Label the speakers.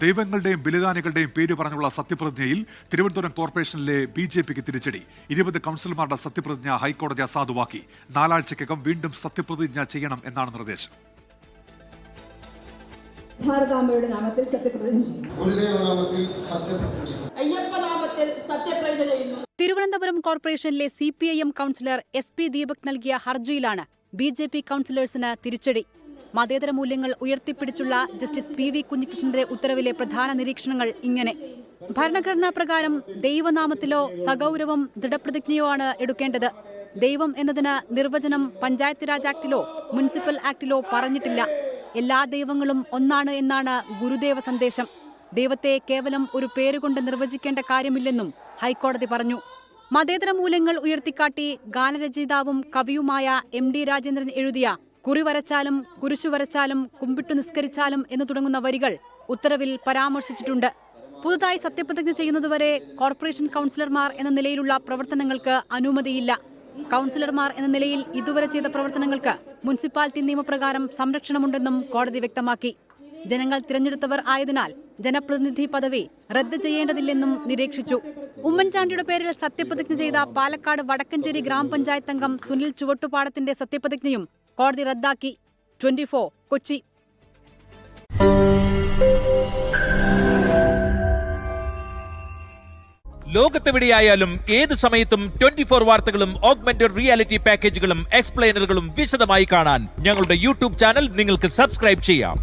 Speaker 1: ദൈവങ്ങളുടെയും ബലിദാനികളുടെയും പേര് പറഞ്ഞുള്ള സത്യപ്രതിജ്ഞയിൽ തിരുവനന്തപുരം കോർപ്പറേഷനിലെ ബിജെപിക്ക് തിരിച്ചടി. 20 കൗൺസിലർമാരുടെ സത്യപ്രതിജ്ഞ ഹൈക്കോടതി അസാധുവാക്കി. 4 ആഴ്ചയ്ക്കകം വീണ്ടും സത്യപ്രതിജ്ഞ ചെയ്യണം എന്നാണ് നിർദ്ദേശം.
Speaker 2: ഭാരതാംബയുടെ നാമത്തിൽ സത്യപ്രതിജ്ഞ ചെയ്യുന്നു.
Speaker 3: തിരുവനന്തപുരം കോർപ്പറേഷനിലെ CPIM കൗൺസിലർ SP ദീപക് നൽകിയ ഹർജിയിലാണ് BJP കൗൺസിലേഴ്സിന് തിരിച്ചടി. മതേതര മൂല്യങ്ങൾ ഉയർത്തിപ്പിടിച്ചുള്ള ജസ്റ്റിസ് PV കുഞ്ഞികൃഷ്ണന്റെ ഉത്തരവിലെ പ്രധാന നിരീക്ഷണങ്ങൾ ഇങ്ങനെ: ഭരണഘടനാ പ്രകാരം ദൈവനാമത്തിലോ സഗൗരവം ദൃഢപ്രതിജ്ഞയോ ആണ് എടുക്കേണ്ടത്. ദൈവം എന്നതിന് നിർവചനം പഞ്ചായത്ത് രാജ് ആക്ടിലോ മുനിസിപ്പൽ ആക്ടിലോ പറഞ്ഞിട്ടില്ല. എല്ലാ ദൈവങ്ങളും ഒന്നാണ് എന്നാണ് ഗുരുദേവ സന്ദേശം. ദൈവത്തെ കേവലം ഒരു പേരുകൊണ്ട് നിർവചിക്കേണ്ട കാര്യമില്ലെന്നും ഹൈക്കോടതി പറഞ്ഞു. മതേതര മൂല്യങ്ങൾ ഉയർത്തിക്കാട്ടി ഗാനരചയിതാവും കവിയുമായ MD രാജേന്ദ്രൻ എഴുതിയ കുറി വരച്ചാലും കുരിശു വരച്ചാലും കുമ്പിട്ടു നിസ്കരിച്ചാലും എന്ന് തുടങ്ങുന്ന വരികൾ ഉത്തരവിൽ പരാമർശിച്ചിട്ടുണ്ട്. പുതുതായി സത്യപ്രതിജ്ഞ ചെയ്യുന്നതുവരെ കോർപ്പറേഷൻ കൗൺസിലർമാർ എന്ന നിലയിലുള്ള പ്രവർത്തനങ്ങൾക്ക് അനുമതിയില്ല. കൗൺസിലർമാർ എന്ന നിലയിൽ ഇതുവരെ ചെയ്ത പ്രവർത്തനങ്ങൾക്ക് മുനിസിപ്പാലിറ്റി നിയമപ്രകാരം സംരക്ഷണമുണ്ടെന്നും കോടതി വ്യക്തമാക്കി. ജനങ്ങൾ തിരഞ്ഞെടുത്തവർ ആയതിനാൽ ജനപ്രതിനിധി പദവി റദ്ദ് ചെയ്യേണ്ടതില്ലെന്നും നിരീക്ഷിച്ചു. ഉമ്മൻചാണ്ടിയുടെ പേരിൽ സത്യപ്രതിജ്ഞ ചെയ്ത പാലക്കാട് വടക്കഞ്ചേരി ഗ്രാമപഞ്ചായത്ത് അംഗം സുനിൽ ചുവട്ടുപാടത്തിന്റെ സത്യപ്രതിജ്ഞയും കോടതി റദ്ദാക്കി. 24 കൊച്ചി.
Speaker 4: ലോകത്തെവിടെയായാലും ഏത് സമയത്തും 24 വാർത്തകളും ഓഗ്മെന്റഡ് റിയാലിറ്റി പാക്കേജുകളും എക്സ്പ്ലെയിനറുകളും വിശദമായി കാണാൻ ഞങ്ങളുടെ YouTube ചാനൽ നിങ്ങൾക്ക് സബ്സ്ക്രൈബ് ചെയ്യാം.